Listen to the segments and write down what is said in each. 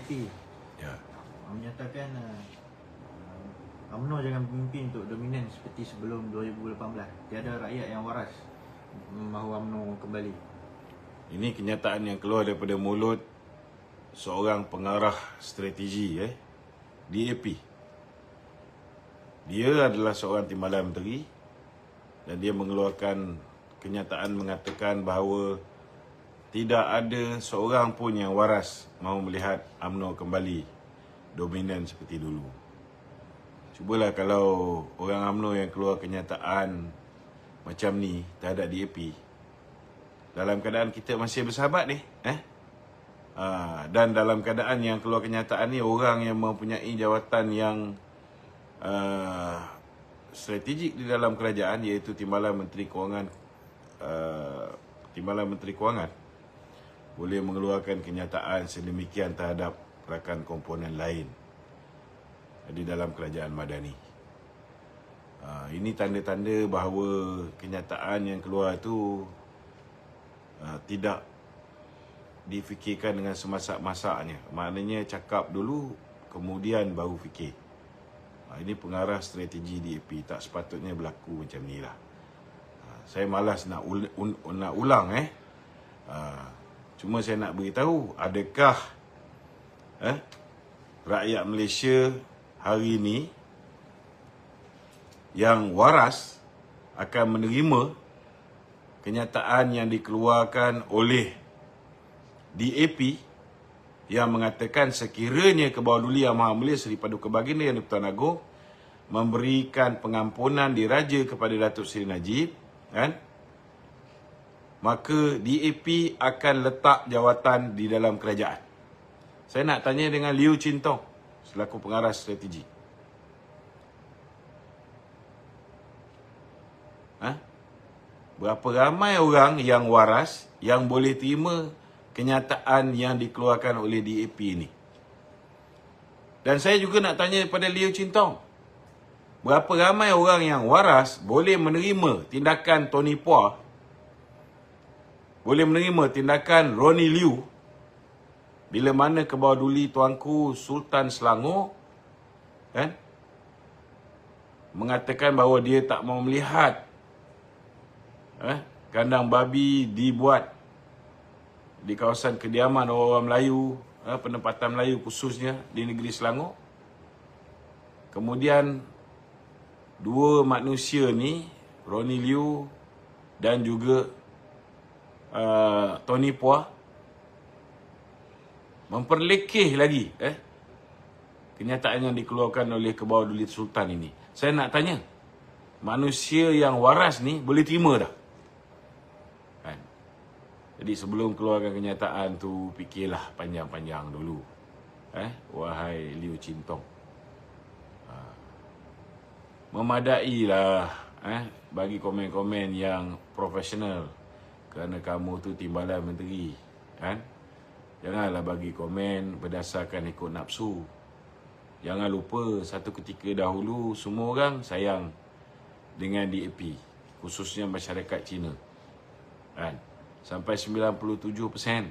DAP Ya. menyatakan UMNO jangan bermimpi untuk dominan seperti sebelum 2018. Tiada rakyat yang waras mahu UMNO kembali. Ini kenyataan yang keluar daripada mulut seorang pengarah strategi DAP. Dia adalah seorang timbalan menteri dan dia mengeluarkan kenyataan mengatakan bahawa tidak ada seorang pun yang waras mahu melihat UMNO kembali dominan seperti dulu. Cubalah kalau orang UMNO yang keluar kenyataan macam ni terhadap DAP, dalam keadaan kita masih bersahabat ni, dan dalam keadaan yang keluar kenyataan ni orang yang mempunyai jawatan yang strategik di dalam kerajaan, iaitu Timbalan Menteri Kewangan, boleh mengeluarkan kenyataan sedemikian terhadap rakan komponen lain di dalam kerajaan Madani. Ini tanda-tanda bahawa kenyataan yang keluar itu tidak difikirkan dengan semasak-masaknya. Maknanya cakap dulu, kemudian baru fikir. Ini pengarah strategi DAP. Tak sepatutnya berlaku macam ni lah. Saya malas nak ulang. Cuma saya nak beritahu, adakah rakyat Malaysia hari ini yang waras akan menerima kenyataan yang dikeluarkan oleh DAP yang mengatakan sekiranya Kebawah Duli Yang Maha Mulia Seri Paduka Baginda Yang di-Pertuan Agong memberikan pengampunan diraja kepada Datuk Seri Najib, maka DAP akan letak jawatan di dalam kerajaan. Saya nak tanya dengan Liu Chin Tong selaku pengarah strategi. Berapa ramai orang yang waras yang boleh terima kenyataan yang dikeluarkan oleh DAP ini? Dan saya juga nak tanya kepada Liu Chin Tong, berapa ramai orang yang waras boleh menerima tindakan Tony Phua, boleh menerima tindakan Ronnie Liu, bila mana Kebawah Duli Tuanku Sultan Selangor mengatakan bahawa dia tak mahu melihat kandang babi dibuat di kawasan kediaman orang Melayu, penempatan Melayu khususnya di negeri Selangor. Kemudian dua manusia ni, Ronnie Liu dan juga Tony Phua, memperlekeh lagi kenyataan yang dikeluarkan oleh Kebawah Duli Sultan ini. Saya nak tanya, manusia yang waras ni boleh terima dah? Jadi sebelum keluarkan kenyataan tu, fikirlah panjang-panjang dulu, wahai Liu Chin Tong. Memadailah bagi komen-komen yang profesional, kerana kamu tu timbalan menteri, Janganlah bagi komen berdasarkan ikut nafsu. Jangan lupa, satu ketika dahulu semua orang sayang dengan DAP, khususnya masyarakat Cina, sampai 97%.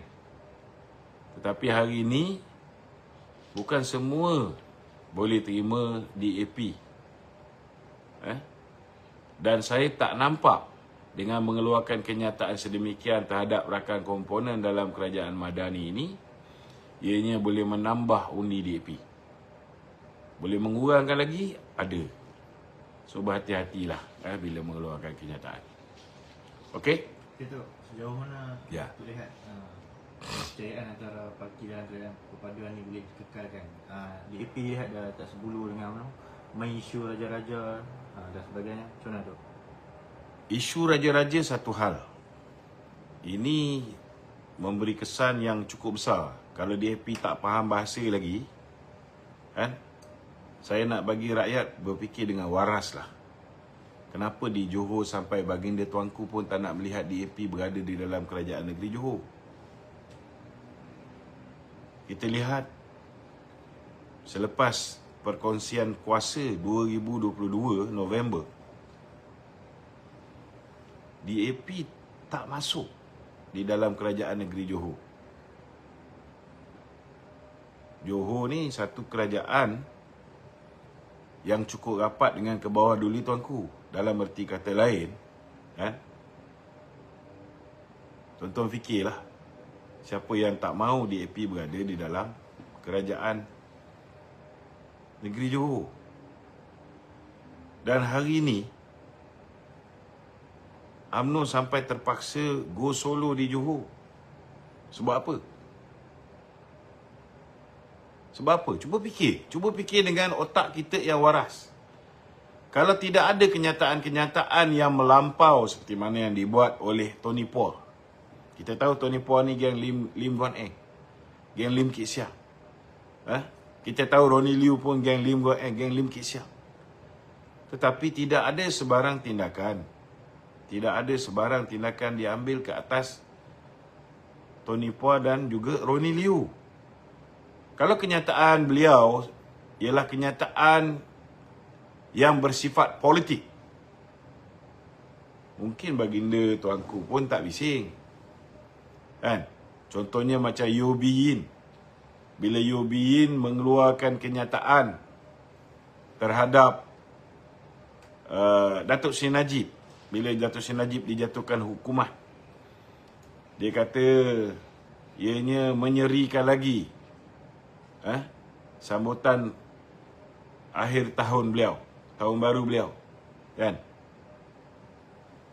Tetapi hari ini bukan semua boleh terima DAP. Dan saya tak nampak dengan mengeluarkan kenyataan sedemikian terhadap rakan komponen dalam kerajaan Madani ini, ianya boleh menambah undi DAP. Boleh mengurangkan lagi? Ada. So berhati-hatilah bila mengeluarkan kenyataan. Okey? Itu sejauh mana tu lihat kepercayaan antara parti dan perpaduan ni boleh dikekalkan? DAP lihat dah tak sebulu dengan main isu raja-raja dan sebagainya. Macam mana tu? Isu raja-raja satu hal. Ini memberi kesan yang cukup besar. Kalau DAP tak faham bahasa lagi, saya nak bagi rakyat berfikir dengan waras lah. Kenapa di Johor sampai Baginda Tuanku pun tak nak melihat DAP berada di dalam kerajaan negeri Johor? Kita lihat selepas perkongsian kuasa 2022 November, DAP tak masuk di dalam kerajaan negeri Johor. Johor ni satu kerajaan yang cukup rapat dengan ke bawah duli tuanku. Dalam erti kata lain, kan? Tuan-tuan fikirlah, siapa yang tak mahu DAP berada di dalam kerajaan negeri Johor. Dan hari ini UMNO sampai terpaksa go solo di Johor. Sebab apa? Sebab apa? Cuba fikir dengan otak kita yang waras. Kalau tidak ada kenyataan-kenyataan yang melampau seperti mana yang dibuat oleh Tony Poa. Kita tahu Tony Poa ni geng Lim Guan Eng, geng Lim Kit Siang. Kita tahu Ronnie Liu pun geng Lim Guan Eng, geng Lim Kit Siang. Tetapi tidak ada sebarang tindakan. Tidak ada sebarang tindakan diambil ke atas Tony Poa dan juga Ronnie Liu. Kalau kenyataan beliau ialah kenyataan yang bersifat politik, mungkin baginda tuanku pun tak bising. Kan? Contohnya macam Yeo Bee Yin. Bila Yeo Bee Yin mengeluarkan kenyataan terhadap Datuk Seri Najib, bila Datuk Seri Najib dijatuhkan hukuman, dia kata ianya menyerikan lagi sambutan akhir tahun beliau, tahun baru beliau, kan?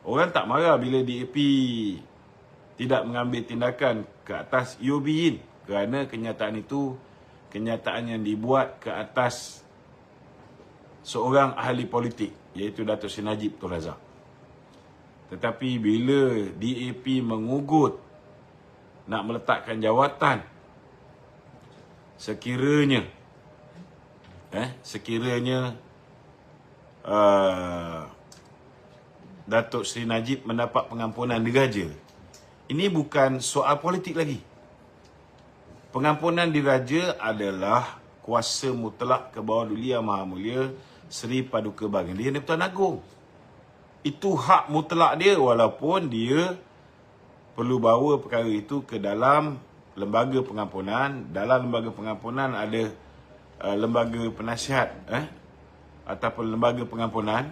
Orang tak marah bila DAP tidak mengambil tindakan ke atas Yeo Bee Yin, kerana kenyataan itu kenyataan yang dibuat ke atas seorang ahli politik, iaitu Datuk Seri Najib Tun Razak. Tetapi bila DAP mengugut nak meletakkan jawatan, sekiranya Datuk Seri Najib mendapat pengampunan diraja, ini bukan soal politik lagi. Pengampunan diraja adalah kuasa mutlak ke bawah Duli Yang Maha Mulia Seri Paduka Baginda Yang di-Pertuan Agong. Itu hak mutlak dia, walaupun dia perlu bawa perkara itu ke dalam lembaga pengampunan. Dalam lembaga pengampunan ada lembaga penasihat ataupun lembaga pengampunan.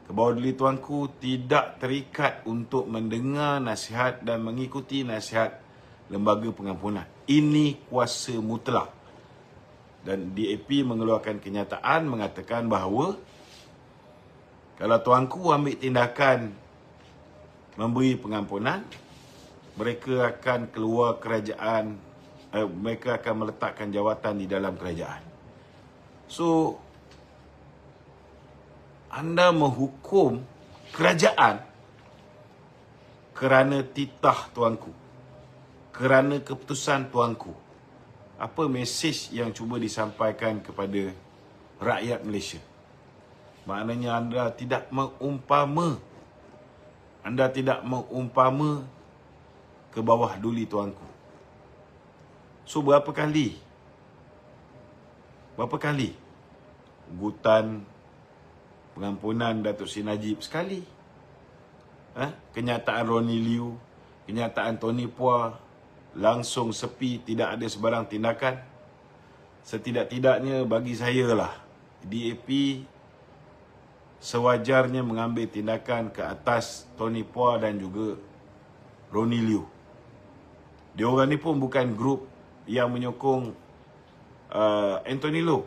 Ke bawah Duli tuanku tidak terikat untuk mendengar nasihat dan mengikuti nasihat lembaga pengampunan. Ini kuasa mutlak. Dan DAP mengeluarkan kenyataan mengatakan bahawa kalau tuanku ambil tindakan memberi pengampunan, mereka akan keluar kerajaan, mereka akan meletakkan jawatan di dalam kerajaan. So, anda menghukum kerajaan kerana titah tuanku, kerana keputusan tuanku. Apa mesej yang cuba disampaikan kepada rakyat Malaysia? Maknanya anda tidak mengumpama, ke bawah Duli tuanku. So berapa kali ugutan pengampunan Datuk Seri Najib sekali, kenyataan Ronnie Liu, kenyataan Tony Poa langsung sepi, tidak ada sebarang tindakan. Setidak-tidaknya bagi saya lah, DAP sewajarnya mengambil tindakan ke atas Tony Poa dan juga Ronnie Liu. Diorang ni pun bukan grup yang menyokong Anthony Loh.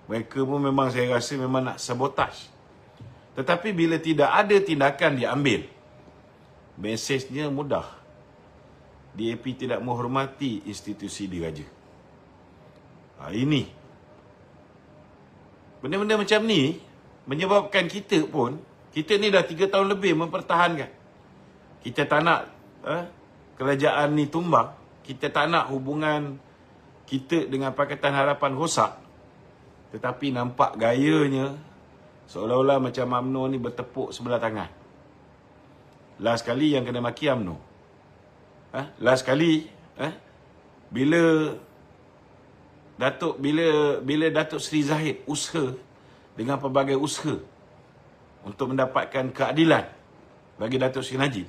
Mereka pun memang, saya rasa memang nak sabotaj. Tetapi bila tidak ada tindakan diambil, mesejnya mudah. DAP tidak menghormati institusi diraja. Ini benda-benda macam ni menyebabkan kita ni dah 3 tahun lebih mempertahankan. Kita tak nak kerajaan ni tumbang. Kita tak nak hubungan kita dengan Pakatan Harapan rosak. Tetapi nampak gayanya seolah-olah macam UMNO ni bertepuk sebelah tangan. Last kali yang kena maki UMNO. Last kali bila Datuk Seri Zahid usaha dengan pelbagai usaha untuk mendapatkan keadilan bagi Datuk Seri Najib,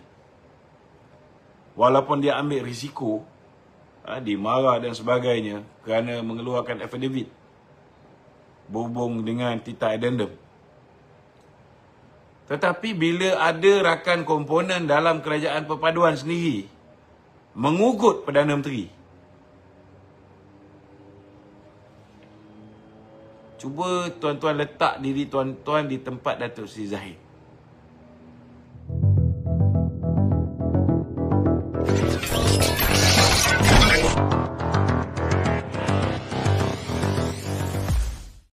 walaupun dia ambil risiko dimarah dan sebagainya kerana mengeluarkan affidavit berhubung dengan titah addendum. Tetapi bila ada rakan komponen dalam kerajaan perpaduan sendiri mengugut Perdana Menteri, cuba tuan-tuan letak diri tuan-tuan di tempat Datuk Seri Zahid.